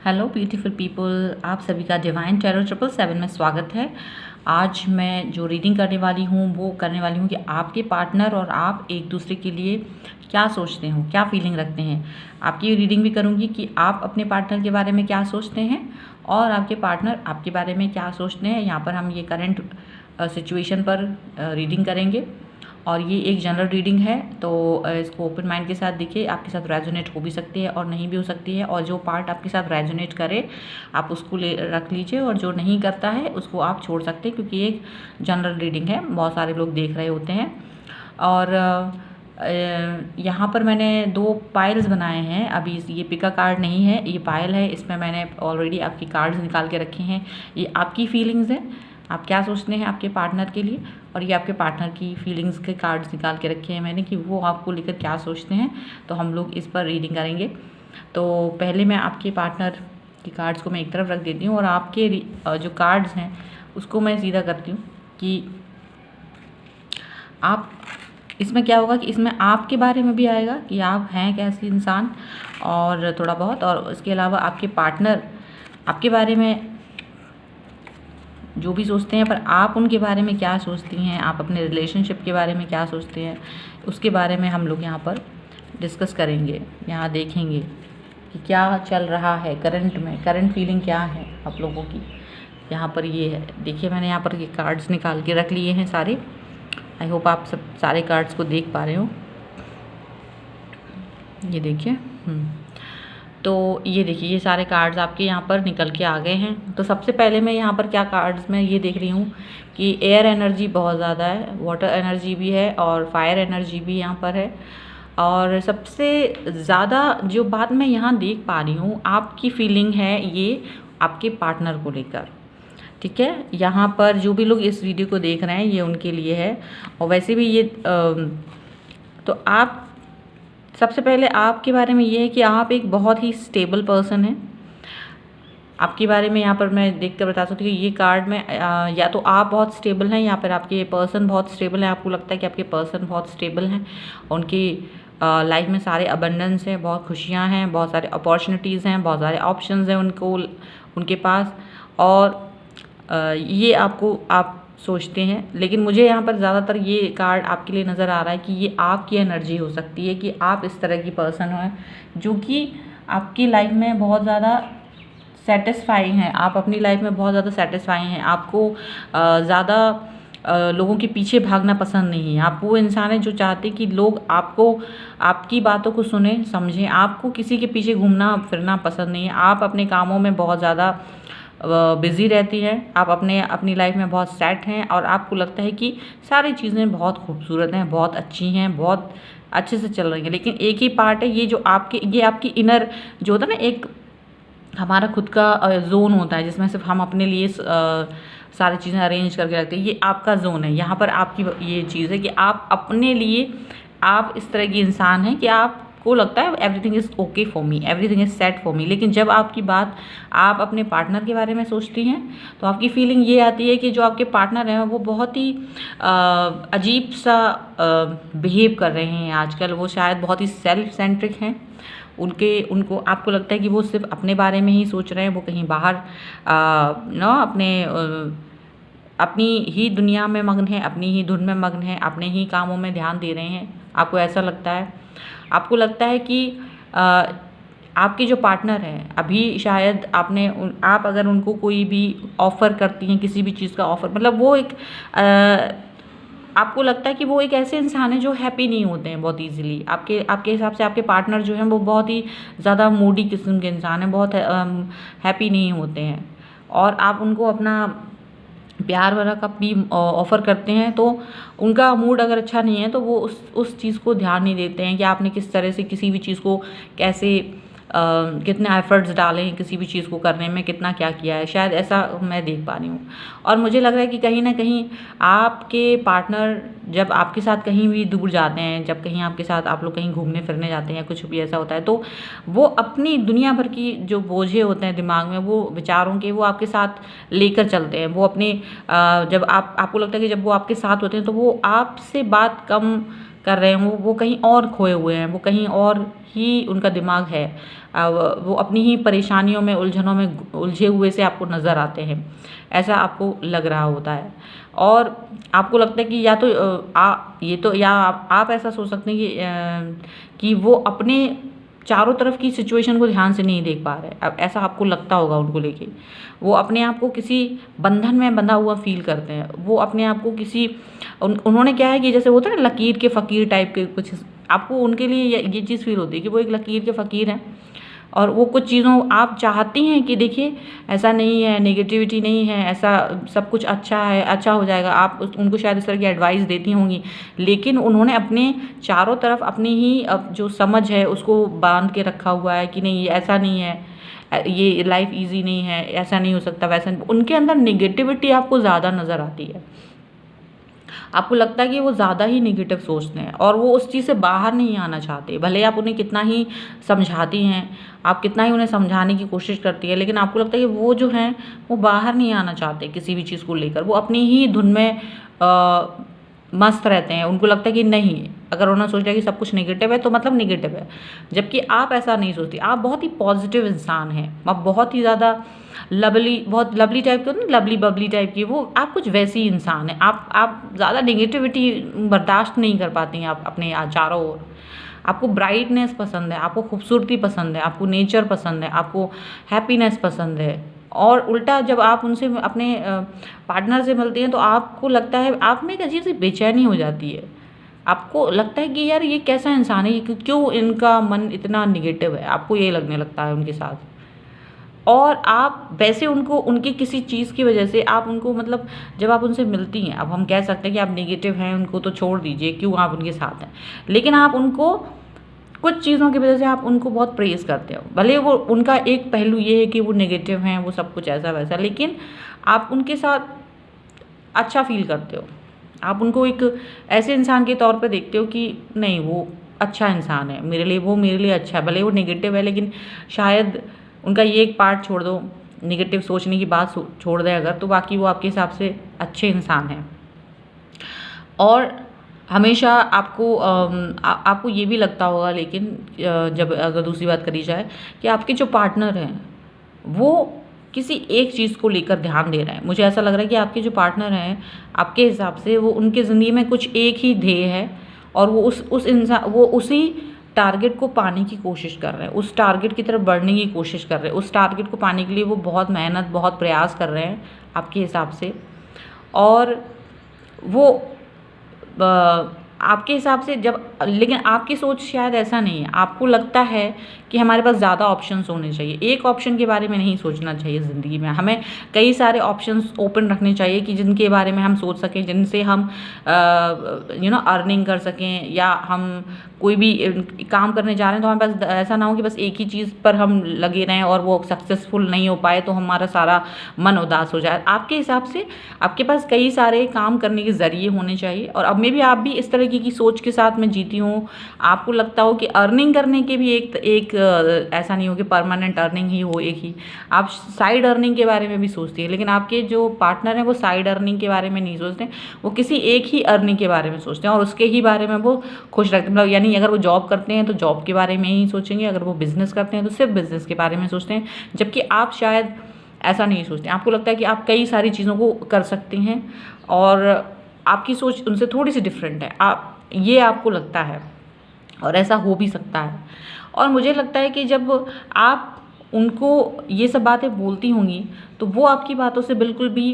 Hello beautiful people, आप सभी का डिवाइन टैरो 777 में स्वागत है। आज मैं जो रीडिंग करने वाली हूँ वो करने वाली हूँ कि आपके पार्टनर और आप एक दूसरे के लिए क्या सोचते हो, क्या फीलिंग रखते हैं। आपकी रीडिंग भी करूँगी कि आप अपने पार्टनर के बारे में क्या सोचते हैं और आपके पार्टनर आपके बारे में क्या सोचते हैं। यहाँ पर हम ये करंट सिचुएशन पर रीडिंग करेंगे और ये एक जनरल रीडिंग है, तो इसको ओपन माइंड के साथ देखिए। आपके साथ रेजोनेट हो भी सकती है और नहीं भी हो सकती है, और जो पार्ट आपके साथ रेजोनेट करे आप उसको ले रख लीजिए और जो नहीं करता है उसको आप छोड़ सकते हैं, क्योंकि एक जनरल रीडिंग है, बहुत सारे लोग देख रहे होते हैं। और यहाँ पर मैंने 2 पाइल्स बनाए हैं। अभी ये पिका कार्ड नहीं है, ये पायल है। इसमें मैंने ऑलरेडी आपकी कार्ड्स निकाल के रखे हैं। ये आपकी फीलिंग्स हैं, आप क्या सोचते हैं आपके पार्टनर के लिए, और ये आपके पार्टनर की फीलिंग्स के कार्ड्स निकाल के रखे हैं मैंने कि वो आपको लेकर क्या सोचते हैं। तो हम लोग इस पर रीडिंग करेंगे। तो पहले मैं आपके पार्टनर की कार्ड्स को मैं एक तरफ रख देती हूँ और आपके जो कार्ड्स हैं उसको मैं सीधा करती हूँ कि आप, इसमें क्या होगा कि इसमें आपके बारे में भी आएगा कि आप हैं कैसे इंसान, और थोड़ा बहुत, और इसके अलावा आपके पार्टनर आपके बारे में जो भी सोचते हैं, पर आप उनके बारे में क्या सोचती हैं, आप अपने रिलेशनशिप के बारे में क्या सोचते हैं, उसके बारे में हम लोग यहाँ पर डिस्कस करेंगे। यहाँ देखेंगे कि क्या चल रहा है करंट में, करंट फीलिंग क्या है आप लोगों की। यहाँ पर ये है, देखिए मैंने यहाँ पर ये कार्ड्स निकाल के रख लिए हैं सारे। आई होप आप सब सारे कार्ड्स को देख पा रहे हो। ये देखिए, तो ये देखिए ये सारे कार्ड्स आपके यहाँ पर निकल के आ गए हैं। तो सबसे पहले मैं यहाँ पर क्या कार्ड्स में ये देख रही हूँ कि एयर एनर्जी बहुत ज़्यादा है, वाटर एनर्जी भी है और फायर एनर्जी भी यहाँ पर है। और सबसे ज़्यादा जो बात मैं यहाँ देख पा रही हूँ, आपकी फीलिंग है ये आपके पार्टनर को लेकर। ठीक है, यहाँ पर जो भी लोग इस वीडियो को देख रहे हैं ये उनके लिए है। और वैसे भी ये तो आप सबसे पहले आपके बारे में ये है कि आप एक बहुत ही स्टेबल पर्सन हैं। आपके बारे में यहाँ पर मैं देख कर बता सकती हूँ कि ये कार्ड में या तो आप बहुत स्टेबल हैं, या फिर आपके पर्सन बहुत स्टेबल हैं। आपको लगता है कि आपके पर्सन बहुत स्टेबल हैं, उनकी लाइफ में सारे अबंडेंस है, बहुत खुशियाँ हैं, बहुत सारे अपॉर्चुनिटीज़ हैं, बहुत सारे ऑप्शंस हैं उनको उनके पास। और ये आपको आप सोचते हैं, लेकिन मुझे यहाँ पर ज़्यादातर ये कार्ड आपके लिए नज़र आ रहा है कि ये आपकी एनर्जी हो सकती है कि आप इस तरह की पर्सन हैं जो कि आपकी लाइफ में बहुत ज़्यादा सेटिस्फाइंग हैं। आप अपनी लाइफ में बहुत ज़्यादा सेटिस्फाइंग हैं। आपको ज़्यादा लोगों के पीछे भागना पसंद नहीं है। आप वो इंसान हैं जो चाहते कि लोग आपको, आपकी बातों को सुने समझें। आपको किसी के पीछे घूमना फिरना पसंद नहीं है। आप अपने कामों में बहुत ज़्यादा बिज़ी रहती हैं। आप अपनी लाइफ में बहुत सेट हैं और आपको लगता है कि सारी चीज़ें बहुत खूबसूरत हैं, बहुत अच्छी हैं, बहुत अच्छे से चल रही हैं। लेकिन एक ही पार्ट है ये जो ये आपकी इनर जो होता है ना, एक हमारा खुद का जोन होता है जिसमें सिर्फ हम अपने लिए सारी चीज़ें अरेंज करके रखते हैं। ये आपका जोन है। यहाँ पर आपकी ये चीज़ है कि आप अपने लिए, आप इस तरह की इंसान हैं कि आपको लगता है everything is okay for me, everything is set for me. लेकिन जब आपकी बात आप अपने पार्टनर के बारे में सोचती हैं तो आपकी फीलिंग ये आती है कि जो आपके पार्टनर हैं वो बहुत ही अजीब सा बिहेव कर रहे हैं आजकल। वो शायद बहुत ही सेल्फ सेंट्रिक हैं। उनको आपको लगता है कि वो सिर्फ अपने बारे में ही सोच रहे हैं, वो कहीं बाहर अपनी ही दुनिया में मग्न है, अपनी ही धुन में मग्न है, अपने ही कामों में ध्यान दे रहे हैं। आपको ऐसा लगता है। आपको लगता है कि आपके जो पार्टनर हैं अभी शायद आप अगर उनको कोई भी ऑफ़र करती हैं, किसी भी चीज़ का ऑफ़र, मतलब वो एक आपको लगता है कि वो एक ऐसे इंसान है जो हैप्पी नहीं होते हैं बहुत ईजिली। आपके हिसाब से आपके पार्टनर जो हैं वो बहुत ही ज़्यादा मूडी किस्म के इंसान हैं, बहुत हैप्पी नहीं होते हैं। और आप उनको अपना प्यार वाला कप भी ऑफ़र करते हैं तो उनका मूड अगर अच्छा नहीं है तो वो उस चीज़ को ध्यान नहीं देते हैं कि आपने किस तरह से किसी भी चीज़ को कैसे कितने एफर्ट्स डाले हैं किसी भी चीज़ को करने में, कितना क्या किया है। शायद ऐसा मैं देख पा रही हूँ। और मुझे लग रहा है कि कहीं ना कहीं आपके पार्टनर जब आपके साथ कहीं भी दूर जाते हैं, जब कहीं आपके साथ आप लोग कहीं घूमने फिरने जाते हैं, कुछ भी ऐसा होता है, तो वो अपनी दुनिया भर की जो बोझे होते हैं दिमाग में, वो विचारों के, वो आपके साथ लेकर चलते हैं। वो अपने जब आपको लगता है कि जब वो आपके साथ होते हैं तो वो आपसे बात कम कर रहे हैं, वो कहीं और खोए हुए हैं, वो कहीं और ही उनका दिमाग है। वो अपनी ही परेशानियों में, उलझनों में उलझे हुए से आपको नज़र आते हैं, ऐसा आपको लग रहा होता है। और आपको लगता है कि या तो आप ऐसा सोच सकते हैं कि वो अपने चारों तरफ की सिचुएशन को ध्यान से नहीं देख पा रहे। अब ऐसा आपको लगता होगा उनको लेके। वो अपने आप को किसी बंधन में बंधा हुआ फ़ील करते हैं। वो अपने आप को किसी उन्होंने क्या है कि जैसे होता है ना लकीर के फ़कीर टाइप के कुछ, आपको उनके लिए ये चीज़ फ़ील होती है कि वो एक लकीर के फ़कीर हैं और वो कुछ चीज़ों आप चाहती हैं कि देखिए ऐसा नहीं है, नेगेटिविटी नहीं है, ऐसा सब कुछ अच्छा है, अच्छा हो जाएगा। आप उनको शायद इस तरह की एडवाइस देती होंगी, लेकिन उन्होंने अपने चारों तरफ अपनी ही अब जो समझ है उसको बांध के रखा हुआ है कि नहीं, ये ऐसा नहीं है, ये लाइफ ईजी नहीं है, ऐसा नहीं हो सकता, वैसा नहीं। उनके अंदर नेगेटिविटी आपको ज़्यादा नज़र आती है। आपको लगता है कि वो ज़्यादा ही नेगेटिव सोचते हैं और वो उस चीज़ से बाहर नहीं आना चाहते। भले आप उन्हें कितना ही समझाती हैं, आप कितना ही उन्हें समझाने की कोशिश करती है, लेकिन आपको लगता है कि वो जो हैं वो बाहर नहीं आना चाहते किसी भी चीज़ को लेकर। वो अपनी ही धुन में मस्त रहते हैं। उनको लगता है कि नहीं, अगर उन्होंने सोच लिया कि सब कुछ नेगेटिव है तो मतलब नेगेटिव है, जबकि आप ऐसा नहीं सोचती। आप बहुत ही पॉजिटिव इंसान हैं, आप बहुत ही ज़्यादा बहुत लवली टाइप के होते हैं, लवली बबली टाइप की, वो आप कुछ वैसी इंसान हैं। आप ज़्यादा नेगेटिविटी बर्दाश्त नहीं कर पाती हैं आप अपने चारों ओर। आपको ब्राइटनेस पसंद है, आपको खूबसूरती पसंद है, आपको नेचर पसंद है, आपको हैप्पीनेस पसंद है। और उल्टा जब आप उनसे अपने पार्टनर से मिलती हैं तो आपको लगता है, आप में एक अजीब सी बेचैनी हो जाती है। आपको लगता है कि यार ये कैसा इंसान है, ये क्यों इनका मन इतना नेगेटिव है, आपको ये लगने लगता है उनके साथ। और आप वैसे उनको उनकी किसी चीज़ की वजह से आप उनको मतलब जब आप उनसे मिलती हैं, अब हम कह सकते हैं कि आप नेगेटिव हैं, उनको तो छोड़ दीजिए, क्यों आप उनके साथ हैं, लेकिन आप उनको कुछ चीज़ों की वजह से आप उनको बहुत प्रेज़ करते हो। भले वो उनका एक पहलू ये है कि वो नेगेटिव हैं, वो सब कुछ ऐसा वैसा, लेकिन आप उनके साथ अच्छा फ़ील करते हो। आप उनको एक ऐसे इंसान के तौर पे देखते हो कि नहीं, वो अच्छा इंसान है, मेरे लिए अच्छा है। भले वो नेगेटिव है, लेकिन शायद उनका ये एक पार्ट छोड़ दो, नेगेटिव सोचने की बात छोड़ दें अगर, तो बाकी वो आपके हिसाब से अच्छे इंसान हैं। और हमेशा आपको ये भी लगता होगा, लेकिन जब अगर दूसरी बात करी जाए कि आपके जो पार्टनर हैं वो किसी एक चीज़ को लेकर ध्यान दे रहे हैं। मुझे ऐसा लग रहा है कि आपके जो पार्टनर हैं, आपके हिसाब से वो उनकी ज़िंदगी में कुछ एक ही ध्येय है और वो उसी टारगेट को पाने की कोशिश कर रहे हैं, उस टारगेट की तरफ बढ़ने की कोशिश कर रहे हैं। उस टारगेट को पाने के लिए वो बहुत मेहनत, बहुत प्रयास कर रहे हैं आपके हिसाब से। और वो आपके हिसाब से लेकिन आपकी सोच शायद ऐसा नहीं है। आपको लगता है कि हमारे पास ज़्यादा ऑप्शंस होने चाहिए, एक ऑप्शन के बारे में नहीं सोचना चाहिए ज़िंदगी में। हमें कई सारे ऑप्शंस ओपन रखने चाहिए कि जिनके बारे में हम सोच सकें, जिनसे हम अर्निंग कर सकें, या हम कोई भी काम करने जा रहे हैं तो हमारे पास ऐसा ना हो कि बस एक ही चीज़ पर हम लगे रहें और वो सक्सेसफुल नहीं हो पाए तो हमारा सारा मन उदास हो जाए। आपके हिसाब से आपके पास कई सारे काम करने के ज़रिए होने चाहिए। और अब में भी आप भी इस तरह की सोच के साथ मैं जीती हूँ। आपको लगता हो कि अर्निंग करने के भी एक ऐसा नहीं हो कि परमानेंट अर्निंग ही हो, एक ही आप साइड अर्निंग के बारे में भी सोचती है, लेकिन आपके जो पार्टनर हैं वो साइड अर्निंग के बारे में नहीं सोचते, वो किसी एक ही अर्निंग के बारे में सोचते हैं और उसके ही बारे में वो खुश रखते हैं। मतलब यानी अगर वो जॉब करते हैं तो जॉब के बारे में ही सोचेंगे, अगर वो बिज़नेस करते हैं तो सिर्फ बिज़नेस के बारे में सोचते हैं, जबकि आप शायद ऐसा नहीं सोचते। आपको लगता है कि आप कई सारी चीज़ों को कर सकते हैं और आपकी सोच उनसे थोड़ी सी डिफरेंट है। आपको लगता है और ऐसा हो भी सकता है। और मुझे लगता है कि जब आप उनको ये सब बातें बोलती होंगी तो वो आपकी बातों से बिल्कुल भी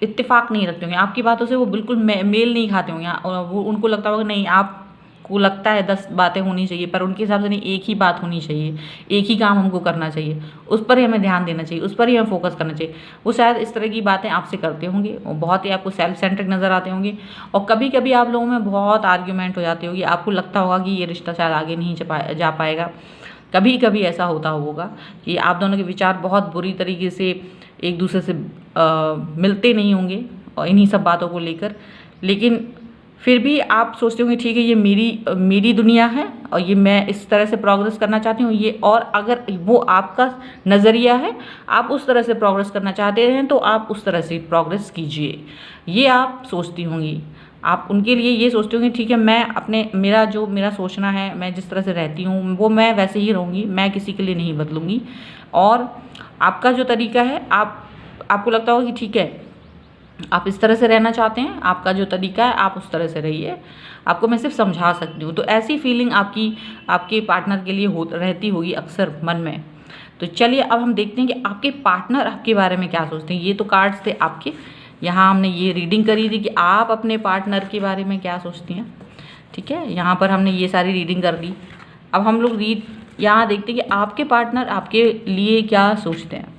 इत्तेफाक नहीं रखते होंगे, आपकी बातों से वो बिल्कुल मेल नहीं खाते होंगे। और वो उनको लगता होगा नहीं, आपको लगता है 10 बातें होनी चाहिए, पर उनके हिसाब से नहीं, एक ही बात होनी चाहिए, एक ही काम हमको करना चाहिए, उस पर ही हमें ध्यान देना चाहिए, उस पर ही हमें फोकस करना चाहिए। वो शायद इस तरह की बातें आपसे करते होंगे, वो बहुत ही आपको सेल्फ सेंट्रिक नज़र आते होंगे। और कभी कभी आप लोगों में बहुत आर्ग्यूमेंट हो जाती होगी, आपको लगता होगा कि ये रिश्ता शायद आगे नहीं जा पाएगा। कभी कभी ऐसा होता होगा कि आप दोनों के विचार बहुत बुरी तरीके से एक दूसरे से मिलते नहीं होंगे और इन्हीं सब बातों को लेकर, लेकिन फिर भी आप सोचते होंगे ठीक है, ये मेरी दुनिया है और ये मैं इस तरह से प्रोग्रेस करना चाहती हूँ ये, और अगर वो आपका नज़रिया है, आप उस तरह से प्रोग्रेस करना चाहते हैं तो आप उस तरह से प्रोग्रेस कीजिए, ये आप सोचती होंगी। आप उनके लिए ये सोचते हो कि ठीक है, मैं मेरा सोचना है, मैं जिस तरह से रहती हूँ वो मैं वैसे ही रहूँगी, मैं किसी के लिए नहीं बदलूँगी। और आपका जो तरीका है, आपको लगता होगा कि ठीक है, आप इस तरह से रहना चाहते हैं, आपका जो तरीका है आप उस तरह से रहिए, आपको मैं सिर्फ समझा सकती हूँ। तो ऐसी फीलिंग आपके पार्टनर के लिए रहती होगी अक्सर मन में। तो चलिए अब हम देखते हैं कि आपके पार्टनर आपके बारे में क्या सोचते हैं। ये तो कार्ड्स थे आपके, यहाँ हमने ये रीडिंग करी थी कि आप अपने पार्टनर के बारे में क्या सोचती हैं। ठीक है, यहाँ पर हमने ये सारी रीडिंग कर ली। अब हम लोग यहाँ देखते हैं कि आपके पार्टनर आपके लिए क्या सोचते हैं।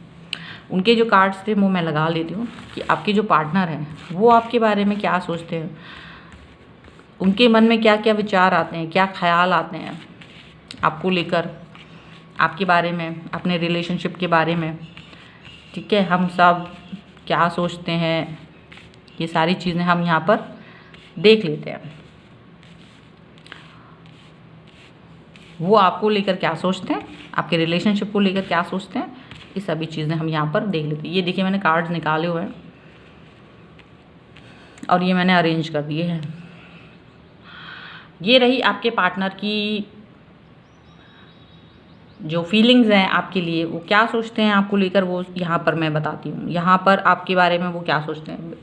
उनके जो कार्ड्स थे वो मैं लगा लेती हूँ कि आपके जो पार्टनर हैं वो आपके बारे में क्या सोचते हैं, उनके मन में क्या क्या विचार आते हैं, क्या ख्याल आते हैं आपको लेकर, आपके बारे में, अपने रिलेशनशिप के बारे में। ठीक है, हम सब क्या सोचते हैं, ये सारी चीज़ें हम यहाँ पर देख लेते हैं। वो आपको लेकर क्या सोचते हैं, आपके रिलेशनशिप को लेकर क्या सोचते हैं, ये सभी चीज़ें हम यहाँ पर देख लेते हैं। ये देखिए मैंने कार्ड्स निकाले हुए हैं और ये मैंने अरेंज कर दिए हैं। ये रही आपके पार्टनर की जो फीलिंग्स हैं आपके लिए, वो क्या सोचते हैं आपको लेकर, वो यहाँ पर मैं बताती हूँ। यहाँ पर आपके बारे में वो क्या सोचते हैं।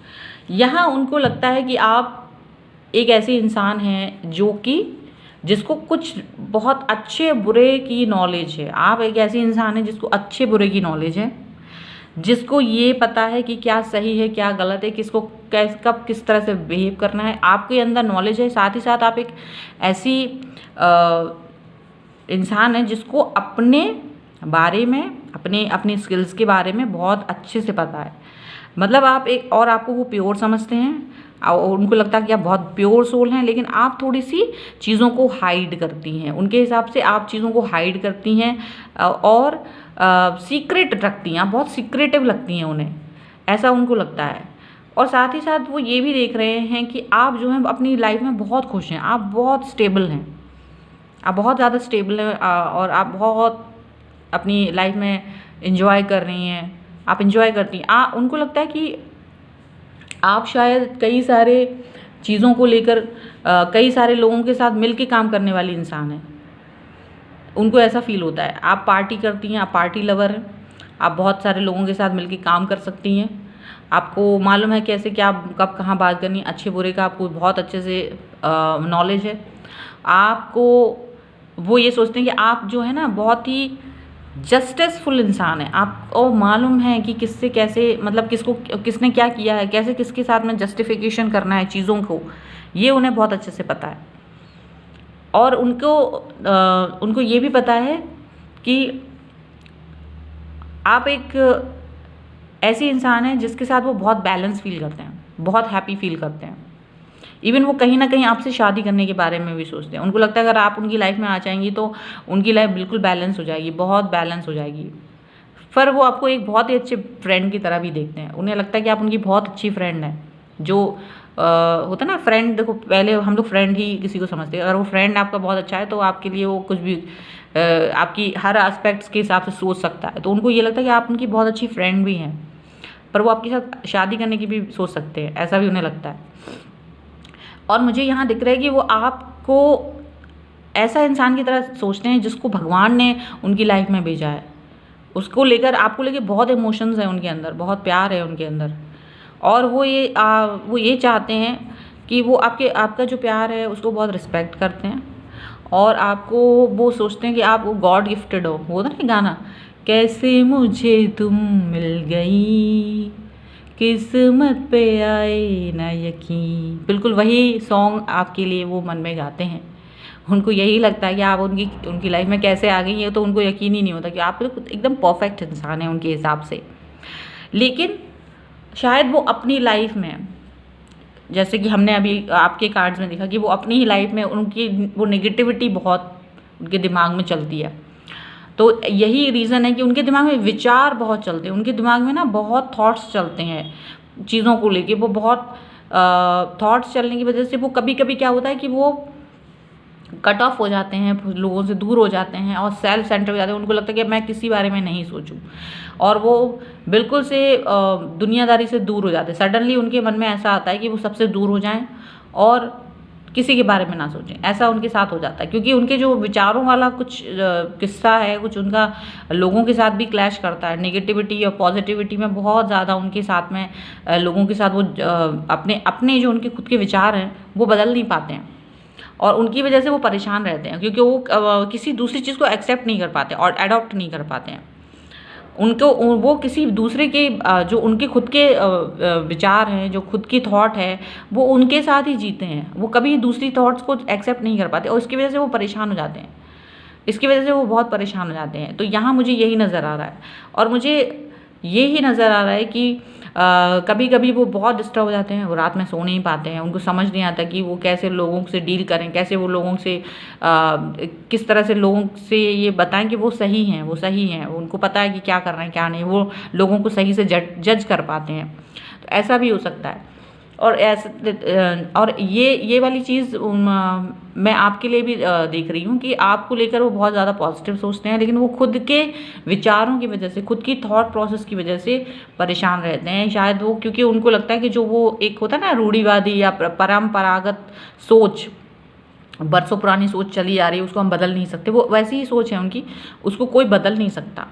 यहाँ उनको लगता है कि आप एक ऐसे इंसान हैं जिसको कुछ बहुत अच्छे बुरे की नॉलेज है। आप एक ऐसी इंसान हैं जिसको अच्छे बुरे की नॉलेज है, जिसको ये पता है कि क्या सही है क्या गलत है, किसको कब किस तरह से बिहेव करना है, आपके अंदर नॉलेज है। साथ ही साथ आप एक ऐसी इंसान है जिसको अपने बारे में, अपनी स्किल्स के बारे में बहुत अच्छे से पता है। मतलब आपको वो प्योर समझते हैं और उनको लगता है कि आप बहुत प्योर सोल हैं, लेकिन आप थोड़ी सी चीज़ों को हाइड करती हैं। उनके हिसाब से आप चीज़ों को हाइड करती हैं और सीक्रेट रखती हैं, आप बहुत सीक्रेटिव लगती हैं उन्हें, ऐसा उनको लगता है। और साथ ही साथ वो ये भी देख रहे हैं कि आप जो हैं अपनी लाइफ में बहुत खुश हैं, आप बहुत स्टेबल हैं, आप बहुत ज़्यादा स्टेबल हैं और आप बहुत अपनी लाइफ में इंजॉय कर रही हैं, आप इंजॉय करती हैं। उनको लगता है कि आप शायद कई सारे चीज़ों को लेकर कई सारे लोगों के साथ मिल के काम करने वाली इंसान है। उनको ऐसा फील होता है। आप पार्टी करती हैं, आप पार्टी लवर हैं, आप बहुत सारे लोगों के साथ मिल के काम कर सकती हैं, आपको मालूम है कैसे क्या कब कहाँ बात करनी, अच्छे बुरे का आपको बहुत अच्छे से नॉलेज है। आपको वो ये सोचते हैं कि आप जो है ना बहुत ही जस्टिसफुल इंसान है, आपको मालूम है कि किससे कैसे, मतलब किसने क्या किया है, कैसे किसके साथ में जस्टिफिकेशन करना है चीज़ों को, ये उन्हें बहुत अच्छे से पता है। और उनको ये भी पता है कि आप एक ऐसी इंसान है जिसके साथ वो बहुत बैलेंस फील करते हैं, बहुत हैप्पी फील करते हैं। इवन वो कहीं ना कहीं आपसे शादी करने के बारे में भी सोचते हैं। उनको लगता है अगर आप उनकी लाइफ में आ जाएंगी तो उनकी लाइफ बिल्कुल बैलेंस हो जाएगी, बहुत बैलेंस हो जाएगी। पर वो आपको एक बहुत ही अच्छे फ्रेंड की तरह भी देखते हैं। उन्हें लगता है कि आप उनकी बहुत अच्छी फ्रेंड हैं। जो होता है ना फ्रेंड, देखो पहले हम लोग फ्रेंड ही किसी को समझते हैं, अगर वो फ्रेंड आपका बहुत अच्छा है तो आपके लिए वो कुछ भी आपकी हर एस्पेक्ट्स के हिसाब से सोच सकता है। तो उनको ये लगता है कि आप उनकी बहुत अच्छी फ्रेंड भी हैं, पर वो आपके साथ शादी करने की भी सोच सकते हैं, ऐसा भी उन्हें लगता है। और मुझे यहाँ दिख रहा है कि वो आपको ऐसा इंसान की तरह सोचते हैं जिसको भगवान ने उनकी लाइफ में भेजा है। उसको लेकर, आपको लेकर बहुत इमोशंस हैं उनके अंदर, बहुत प्यार है उनके अंदर। और वो ये चाहते हैं कि वो आपका जो प्यार है उसको बहुत रिस्पेक्ट करते हैं। और आपको वो सोचते हैं कि आप गॉड गिफ्टेड हो। वो था ना गाना, कैसे मुझे तुम मिल गई, किस्मत पे आए ना यकीन, बिल्कुल वही सॉन्ग आपके लिए वो मन में गाते हैं। उनको यही लगता है कि आप उनकी लाइफ में कैसे आ गई है, तो उनको यकीन ही नहीं होता कि आप एकदम परफेक्ट इंसान है उनके हिसाब से। लेकिन शायद वो अपनी लाइफ में, जैसे कि हमने अभी आपके कार्ड्स में देखा कि वो अपनी ही लाइफ में उनकी वो नेगेटिविटी बहुत उनके दिमाग में चलती है। तो यही रीज़न है कि उनके दिमाग में विचार बहुत चलते हैं, उनके दिमाग में ना बहुत थॉट्स चलते हैं चीज़ों को लेके। वो बहुत थॉट्स चलने की वजह से वो कभी कभी क्या होता है कि वो कट ऑफ हो जाते हैं, लोगों से दूर हो जाते हैं और सेल्फ सेंटर हो जाते हैं। उनको लगता है कि मैं किसी बारे में नहीं सोचूं, और वो बिल्कुल से दुनियादारी से दूर हो जाते हैं। सडनली उनके मन में ऐसा आता है कि वो सबसे दूर हो जाएं और किसी के बारे में ना सोचें, ऐसा उनके साथ हो जाता है। क्योंकि उनके जो विचारों वाला कुछ किस्सा है, कुछ उनका लोगों के साथ भी क्लैश करता है। नेगेटिविटी और पॉजिटिविटी में बहुत ज़्यादा उनके साथ में लोगों के साथ वो अपने अपने जो उनके खुद के विचार हैं वो बदल नहीं पाते हैं, और उनकी वजह से वो परेशान रहते हैं, क्योंकि वो किसी दूसरी चीज़ को एक्सेप्ट नहीं कर पाते और अडॉप्ट नहीं कर पाते हैं। उनको वो किसी दूसरे के जो उनके खुद के विचार हैं, जो खुद की थॉट है, वो उनके साथ ही जीते हैं। वो कभी दूसरी थॉट्स को एक्सेप्ट नहीं कर पाते और इसकी वजह से वो परेशान हो जाते हैं। इसकी वजह से वो बहुत परेशान हो जाते हैं। तो यहाँ मुझे यही नज़र आ रहा है, और मुझे यही नज़र आ रहा है कि कभी कभी वो बहुत डिस्टर्ब हो जाते हैं, वो रात में सो नहीं पाते हैं। उनको समझ नहीं आता कि वो कैसे लोगों से डील करें, कैसे वो लोगों से किस तरह से लोगों से ये बताएं कि वो सही हैं, वो सही हैं। उनको पता है कि क्या कर रहे हैं क्या नहीं, वो लोगों को सही से जज कर पाते हैं। तो ऐसा भी हो सकता है। और ऐसे और ये वाली चीज़ मैं आपके लिए भी देख रही हूँ कि आपको लेकर वो बहुत ज़्यादा पॉजिटिव सोचते हैं, लेकिन वो खुद के विचारों की वजह से, खुद की थॉट प्रोसेस की वजह से परेशान रहते हैं। शायद वो, क्योंकि उनको लगता है कि जो वो एक होता है ना रूढ़िवादी या परंपरागत सोच, बरसों पुरानी सोच चली आ रही है, उसको हम बदल नहीं सकते। वो वैसी ही सोच है उनकी, उसको कोई बदल नहीं सकता।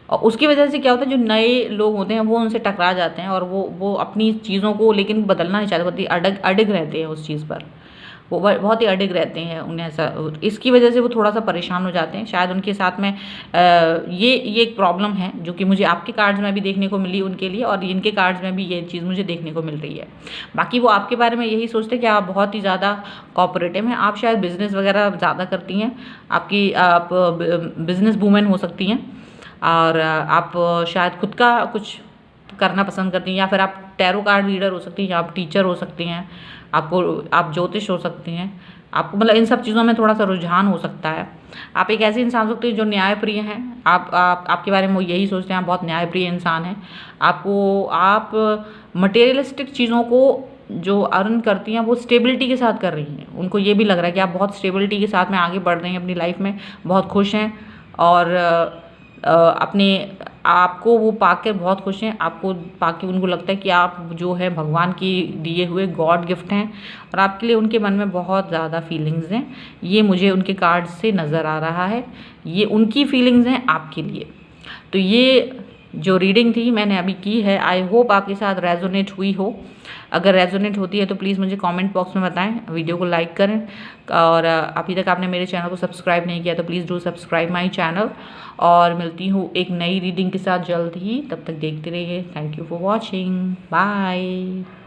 और उसकी वजह से क्या होता है, जो नए लोग होते हैं वो उनसे टकरा जाते हैं, और वो अपनी चीज़ों को लेकिन बदलना नहीं चाहते, बहुत ही अडिग रहते हैं उस चीज़ पर। वो बहुत ही अडिग रहते हैं, उन्हें ऐसा, इसकी वजह से वो थोड़ा सा परेशान हो जाते हैं। शायद उनके साथ में ये एक प्रॉब्लम है जो कि मुझे आपके कार्ड्स में भी देखने को मिली उनके लिए, और इनके कार्ड्स में भी ये चीज़ मुझे देखने को मिल रही है। बाकी वो आपके बारे में यही सोचते हैं कि आप बहुत ही ज़्यादा कोऑपरेटिव हैं। आप शायद बिज़नेस वगैरह ज़्यादा करती हैं, आप बिज़नेस वूमेन हो सकती हैं, और आप शायद खुद का कुछ करना पसंद करती हैं, या फिर आप टैरो कार्ड रीडर हो सकती हैं, या आप टीचर हो सकती हैं, आप ज्योतिष हो सकती हैं। आपको मतलब इन सब चीज़ों में थोड़ा सा रुझान हो सकता है। आप एक ऐसे इंसान हो सकते हैं जो न्यायप्रिय हैं। आपके बारे में वो यही सोचते हैं, आप बहुत न्यायप्रिय इंसान हैं। आप मटेरियलिस्टिक चीज़ों को जो अर्न करती हैं वो स्टेबिलिटी के साथ कर रही हैं। उनको ये भी लग रहा है कि आप बहुत स्टेबिलिटी के साथ में आगे बढ़ रही हैं अपनी लाइफ में, बहुत खुश हैं, और अपने आपको वो पाकर बहुत खुश हैं। आपको पाके उनको लगता है कि आप जो है भगवान की दिए हुए गॉड गिफ्ट हैं, और आपके लिए उनके मन में बहुत ज़्यादा फीलिंग्स हैं। ये मुझे उनके कार्ड से नज़र आ रहा है, ये उनकी फीलिंग्स हैं आपके लिए। तो ये जो रीडिंग थी मैंने अभी की है, आई होप आपके साथ रेजोनेट हुई हो। अगर रेजोनेट होती है तो प्लीज़ मुझे कमेंट बॉक्स में बताएं, वीडियो को लाइक करें, और अभी तक आपने मेरे चैनल को सब्सक्राइब नहीं किया तो please do subscribe my channel. और मिलती हूँ एक नई रीडिंग के साथ जल्द ही, तब तक देखते रहिए। Thank you for watching, bye.